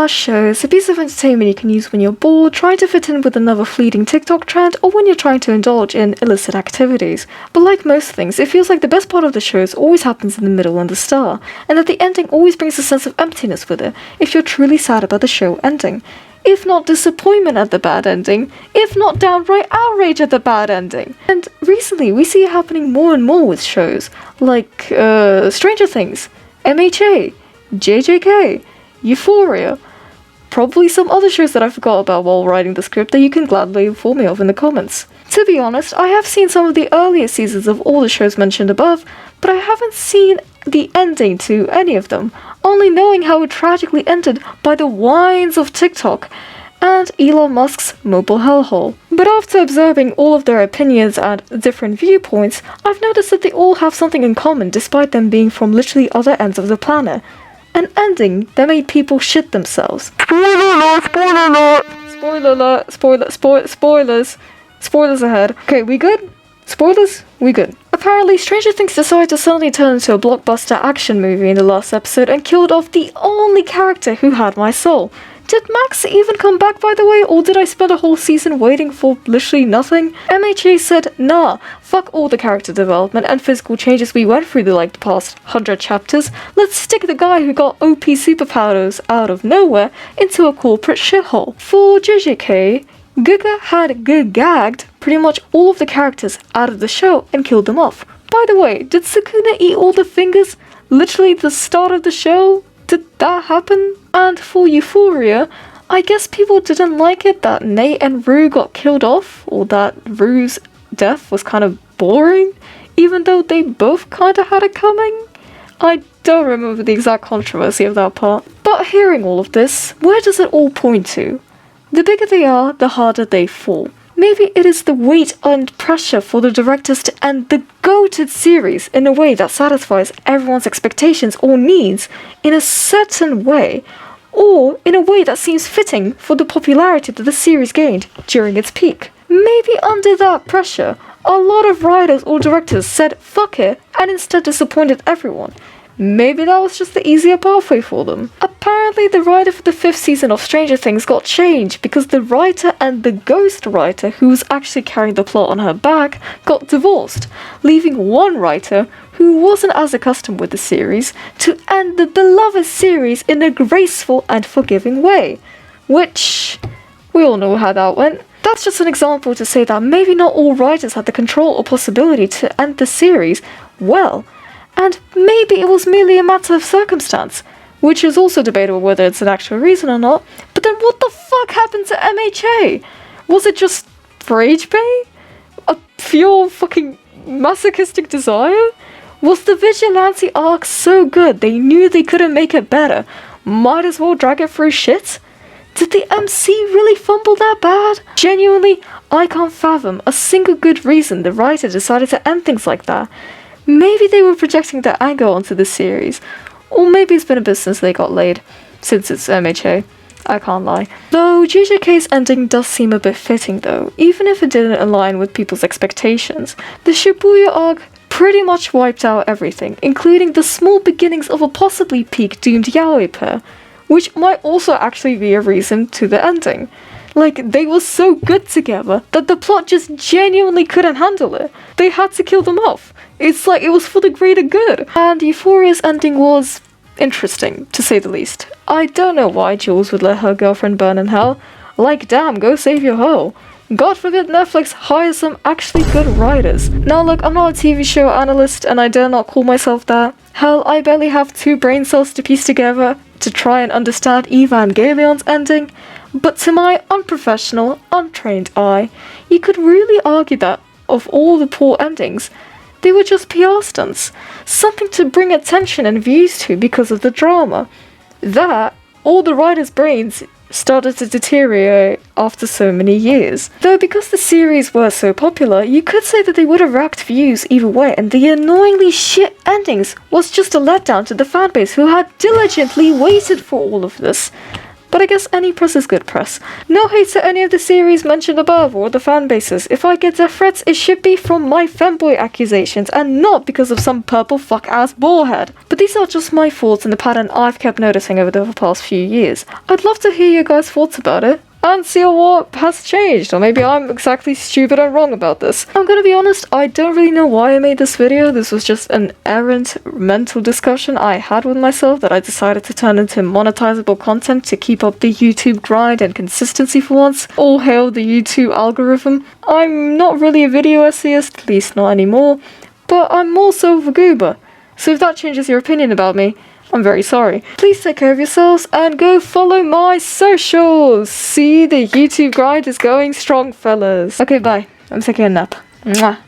are shows, a piece of entertainment you can use when you're bored, trying to fit in with another fleeting TikTok trend, or when you're trying to indulge in illicit activities. But like most things, it feels like the best part of the shows always happens in the middle and the start, and that the ending always brings a sense of emptiness with it if you're truly sad about the show ending. If not disappointment at the bad ending, if not downright outrage at the bad ending. And recently, we see it happening more and more with shows, like Stranger Things, MHA, JJK, Euphoria, probably some other shows that I forgot about while writing the script that you can gladly inform me of in the comments. To be honest, I have seen some of the earlier seasons of all the shows mentioned above, but I haven't seen the ending to any of them, only knowing how it tragically ended by the whines of TikTok and Elon Musk's mobile hellhole. But after observing all of their opinions and different viewpoints, I've noticed that they all have something in common despite them being from literally other ends of the planet. An ending that made people shit themselves. Spoilers ahead. Okay, we good? Spoilers? We good. Apparently, Stranger Things decided to suddenly turn into a blockbuster action movie in the last episode and killed off the only character who had my soul. Did Max even come back, by the way, or did I spend a whole season waiting for literally nothing? MHA said, nah, fuck all the character development and physical changes we went through the past 100 chapters. Let's stick the guy who got OP superpowers out of nowhere into a corporate shithole. For JJK, Giga had gagged pretty much all of the characters out of the show and killed them off. By the way, did Sukuna eat all the fingers? Literally the start of the show? Did that happen? And for Euphoria, I guess people didn't like it that Nate and Rue got killed off, or that Rue's death was kind of boring, even though they both kind of had it coming. I don't remember the exact controversy of that part. But hearing all of this, where does it all point to? The bigger they are, the harder they fall. Maybe it is the weight and pressure for the directors to end the goated series in a way that satisfies everyone's expectations or needs in a certain way, or in a way that seems fitting for the popularity that the series gained during its peak. Maybe under that pressure, a lot of writers or directors said fuck it and instead disappointed everyone. Maybe that was just the easier pathway for them. Apparently the writer for the 5th season of Stranger Things got changed because the writer and the ghost writer who was actually carrying the plot on her back got divorced, leaving one writer who wasn't as accustomed with the series to end the beloved series in a graceful and forgiving way. Which, we all know how that went. That's just an example to say that maybe not all writers had the control or possibility to end the series well. And maybe it was merely a matter of circumstance, which is also debatable whether it's an actual reason or not. But then what the fuck happened to MHA? Was it just rage bait? A pure fucking masochistic desire? Was the vigilante arc so good they knew they couldn't make it better? Might as well drag it through shit? Did the MC really fumble that bad? Genuinely, I can't fathom a single good reason the writer decided to end things like that. Maybe they were projecting their anger onto the series, or maybe it's been a bit since they got laid, since it's MHA. I can't lie. Though JJK's ending does seem a bit fitting though, even if it didn't align with people's expectations. The Shibuya arc pretty much wiped out everything, including the small beginnings of a possibly peak doomed yaoi pair, which might also actually be a reason to the ending. They were so good together that the plot just genuinely couldn't handle it. They had to kill them off. It's like it was for the greater good. And Euphoria's ending was interesting, to say the least. I don't know why Jules would let her girlfriend burn in hell. Damn, go save your hoe. God forbid Netflix hires some actually good writers. Now look, I'm not a TV show analyst and I dare not call myself that. Hell, I barely have 2 brain cells to piece together to try and understand Evangelion's ending. But to my unprofessional, untrained eye, you could really argue that, of all the poor endings, they were just PR stunts. Something to bring attention and views to because of the drama. That, all the writers' brains started to deteriorate after so many years. Though because the series were so popular, you could say that they would have racked views either way, and the annoyingly shit endings was just a letdown to the fanbase who had diligently waited for all of this. but I guess any press is good press. No hate to any of the series mentioned above or the fan bases. If I get death threats, it should be from my femboy accusations and not because of some purple fuck-ass bullhead. But these are just my thoughts and the pattern I've kept noticing over the past few years. I'd love to hear your guys' thoughts about it. And see what has changed, or maybe I'm exactly stupid and wrong about this. I'm gonna be honest, I don't really know why I made this video. This was just an errant mental discussion I had with myself that I decided to turn into monetizable content to keep up the YouTube grind and consistency for once. All hail the YouTube algorithm. I'm not really a video essayist, at least not anymore, but I'm more so of a goober. So if that changes your opinion about me, I'm very sorry. Please take care of yourselves and go follow my socials. See, the YouTube grind is going strong, fellas. Okay, bye. I'm taking a nap. Mwah.